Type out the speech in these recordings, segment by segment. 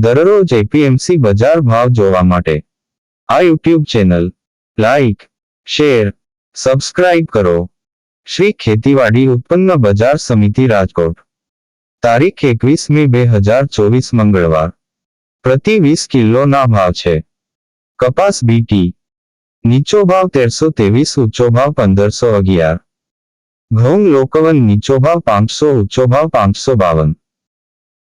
દરરોજ એપીએમસી બજાર ભાવ જોવા માટે આ YouTube channel like, share, subscribe કરો. શ્રી ખેતીવાડી ઉત્પન્ન બજાર સમિતિ રાજકોટ. તારીખ 21 મે 2024 મંગળવાર. પ્રતિ 20 કિલોના ભાવ છે. કપાસ બીટી નીચો ભાવ 1323, ઊંચો ભાવ 1511. ઘઉં લોકવન નીચો ભાવ 500, ઊંચો ભાવ 552.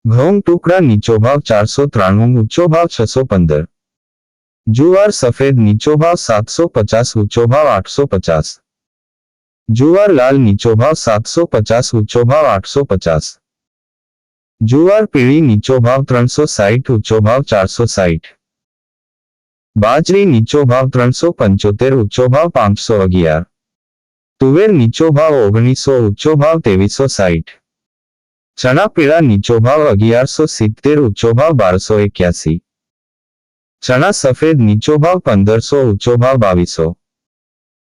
ઘઉં ટુકડા નીચો ભાવ 493, ઊંચો ભાવ 615. જુવાર સફેદ નીચો ભાવ 750, ઊંચો ભાવ 850. જુવાર લાલ નીચો ભાવ 750, ઊંચો ભાવ 850. જુવાર પીળી નીચો ભાવ 360, ઊંચો ભાવ 460. બાજરી નીચો ભાવ 375, ઊંચો ભાવ 511. તુવેર નીચો ભાવ 1900, ઊંચો ભાવ 2360. ચણા પીળા નીચો ભાવ 1170, ઊંચો ભાવ 1281. ચણા સફેદ નીચો ભાવ 1500, ઊંચો ભાવ 2200.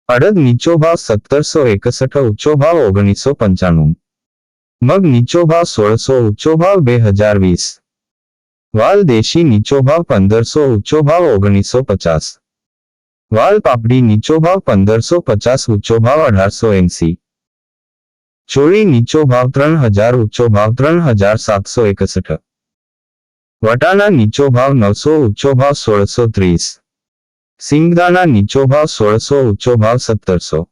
અડદ નીચો ભાવ 1761, ઊંચો ભાવ 1995. મગ નીચો ભાવ 1600, ઊંચો ભાવ 2020. વાલ દેશી નીચો ભાવ 1500, ઊંચો ભાવ 1950. વાલ પાપડી નીચો ભાવ 1550, ઊંચો ભાવ 1880. ચોળી નીચો ભાવ 3000, ઊંચો ભાવ 3761. વટાણા નીચો ભાવ 900, ઊંચો ભાવ 1630. સિંગદાણા નીચો ભાવ 1600, ઊંચો ભાવ 1700.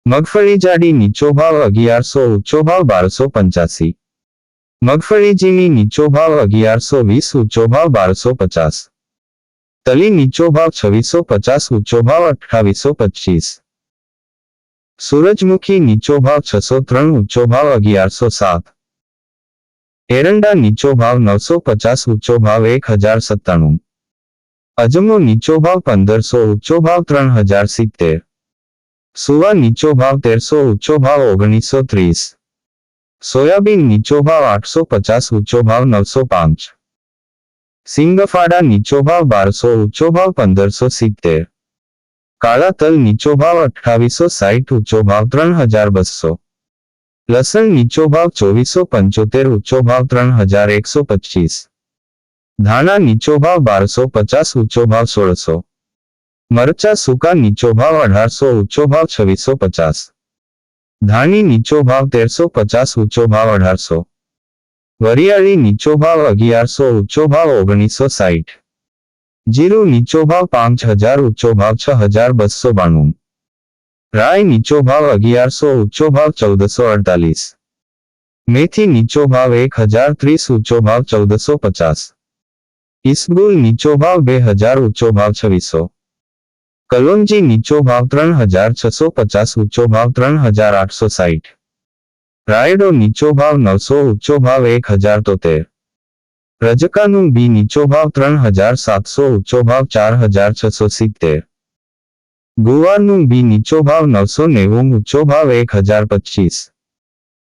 મગફળી જાડી નીચો ભાવ 1100, ઊંચો ભાવ 1285. મગફળી ઝીણી નીચો ભાવ 1120, ઊંચો ભાવ 1250. તલી નીચો ભાવ 2650, ઊંચો ભાવ 2825. સૂરજમુખી નીચો ભાવ 603, ઊંચો ભાવ 1107. એરંડા નીચો ભાવ 950, ઊંચો ભાવ 1097. અજમો નીચો ભાવ 1500, ઊંચો ભાવ 3070. સુવા નીચો ભાવ 1300, ઊંચો ભાવ 1930. સોયાબીન નીચો ભાવ 850, ઊંચો ભાવ 905. સિંગફાડા નીચો ભાવ 1200, ઊંચો ભાવ 1570. કાળા તલ નીચો ભાવ 2860, ઊંચો ભાવ 3200. લસણ નીચો ભાવ 2475, ઊંચો ભાવ 3125. ધાણા નીચો ભાવ 1250, ઊંચો ભાવ 1600. મરચા સૂકા નીચો ભાવ 1800, ઊંચો ભાવ 2650. ધાણી નીચો ભાવ 1350, ઊંચો ભાવ 1800. વરિયાળી નીચો ભાવ 1100, ઊંચો ભાવ 1960. જીરું નીચો ભાવ 5000, ઊંચો ભાવ 6292. રાઈ નીચો ભાવ 1100, ઊંચો ભાવ 1448. મેથી નીચો ભાવ 1030, ઊંચો ભાવ 1450. ઈસબગુલ નીચો ભાવ 2000, ઊંચો ભાવ 2600. કલોંજી નીચો ભાવ 3650, ઊંચો ભાવ 3860. રાયડો નીચો ભાવ 900, ઊંચો ભાવ 1073. રજકાનું બી નીચો ભાવ 3700, ઊંચો ભાવ 4670. ગુવારનું બી નીચો ભાવ 990, ઊંચો ભાવ 1025.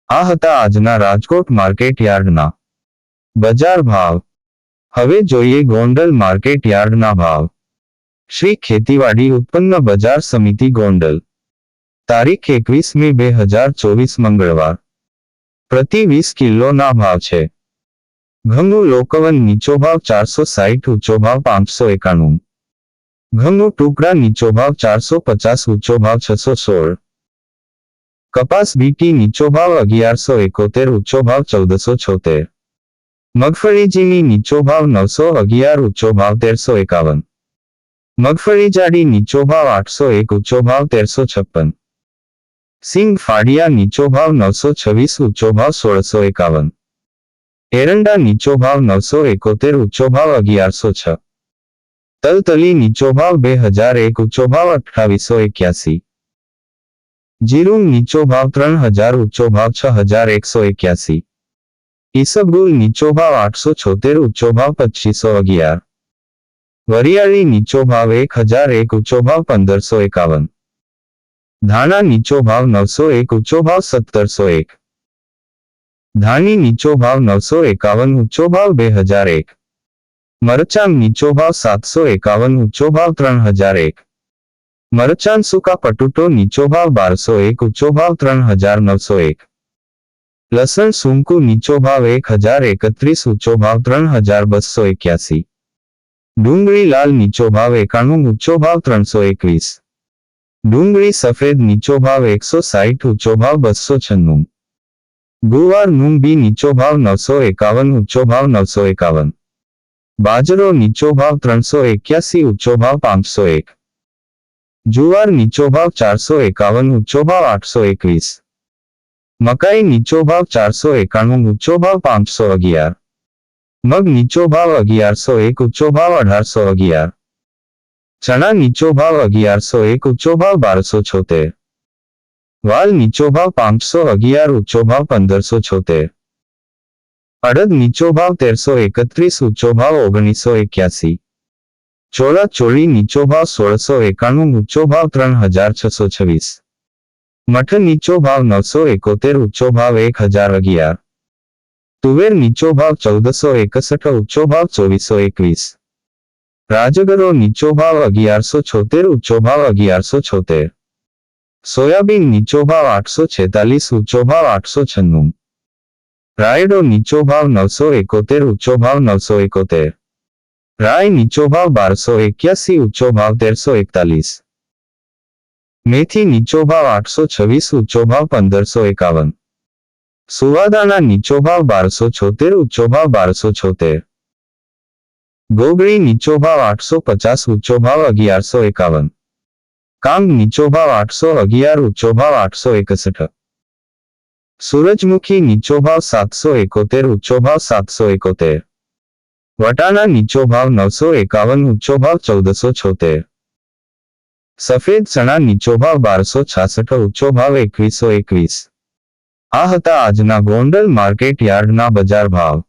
આ હતા આજના રાજકોટ માર્કેટ યાર્ડના બજાર ભાવ. હવે જોઈએ ગોંડલ માર્કેટ યાર્ડના ભાવ. શ્રી ખેતીવાડી ઉત્પન્ન બજાર સમિતિ ગોંડલ. તારીખ 21 મે 2024 મંગળવાર. પ્રતિ 20 કિલોના ભાવ છે. ઘઉં લોકવન નીચો ભાવ 460, ઊંચો ભાવ 591. ઘઉં ટુકડા નીચો ભાવ 450, ઊંચો ભાવ 616. કપાસ બીટી નીચો ભાવ 1171, ઊંચો ભાવ 1476. મગફળી ઝીણી નીચો ભાવ 911, ઊંચો ભાવ 1351. મગફળી જાડી નીચો ભાવ 801, ઊંચો ભાવ 1356. સિંગ ફાડિયા નીચો ભાવ 926, ઊંચો ભાવ 1651. એરંડા નીચો ભાવ 971, ઊંચો ભાવ 1106. તલતલી નીચો ભાવ 2001, ઊંચો ભાવ 2881. જીરું નીચો ભાવ 3000, ઊંચો ભાવ 6181. ઈસબગુલ નીચો ભાવ 876, ઊંચો ભાવ 2511. વરિયાળી નીચો ભાવ 1001, ઊંચો ભાવ 1551. ધાણા નીચો ભાવ 901, ઊંચો ભાવ 1701. ધાણી નીચો ભાવ 951, ઊંચો ભાવ 2001. મરચાં નીચો ભાવ 751, ઊંચો ભાવ 3001. મરચાં સૂકા પટુટો નીચો ભાવ 1201, ઊંચો ભાવ 3901. લસણ સૂંકું નીચો ભાવ 1031, ઊંચો ભાવ 3281. ડુંગળી લાલ નીચો ભાવ 91, ઊંચો ભાવ 321. ડુંગળી સફેદ નીચો ભાવ 160, ઊંચો ભાવ 296. ગુવાર મૂંગ બી નીચો ભાવ 951, ઊંચો ભાવ 951. બાજરો નીચો ભાવ 381, ઊંચો ભાવ 501. જુવાર નીચો ભાવ 451, ઊંચો ભાવ 821. મકાઈ નીચો ભાવ 491, ઊંચો ભાવ 511. મગ નીચો ભાવ 1101, ઊંચો ભાવ 1811. ચણા નીચો ભાવ 1101, ઊંચો ભાવ 1276. વાલ નીચો ભાવ 511, ઊંચો ભાવ 1576. અડદ નીચો ભાવ 1331, ઊંચો ભાવ 1981. ચોળા ચોળી નીચો ભાવ 1691, ઊંચો ભાવ 3626. મઠ નીચો ભાવ 971, ઊંચો ભાવ 1011. તુવેર નીચો ભાવ 1461, ઊંચો ભાવ 2421. રાજગરો નીચો ભાવ 1176, ઊંચો ભાવ 1176. સોયાબીન નીચો ભાવ 846, ઊંચો ભાવ 896. રાયડો નીચો ભાવ 971, ઊંચો ભાવ 971. રાય નીચો ભાવ 1281, ઊંચો ભાવ 1341. મેથી નીચો ભાવ 826, ઊંચો ભાવ 1551. સુવાદાણા નીચો ભાવ 1276, ઊંચો ભાવ 1276. ગોગળી નીચો ભાવ 850, ઊંચો ભાવ 1151. કાંગ નીચો ભાવ 811, ઊંચો ભાવ 861. સૂરજમુખી નીચો ભાવ 771, ઊંચો ભાવ 771. વટાણા નીચો ભાવ 951, ઊંચો ભાવ 1476. સફેદ ચણા નીચો ભાવ 1266, ઊંચો ભાવ 2121. આ હતા આજના ગોંડલ માર્કેટ યાર્ડના બજાર ભાવ.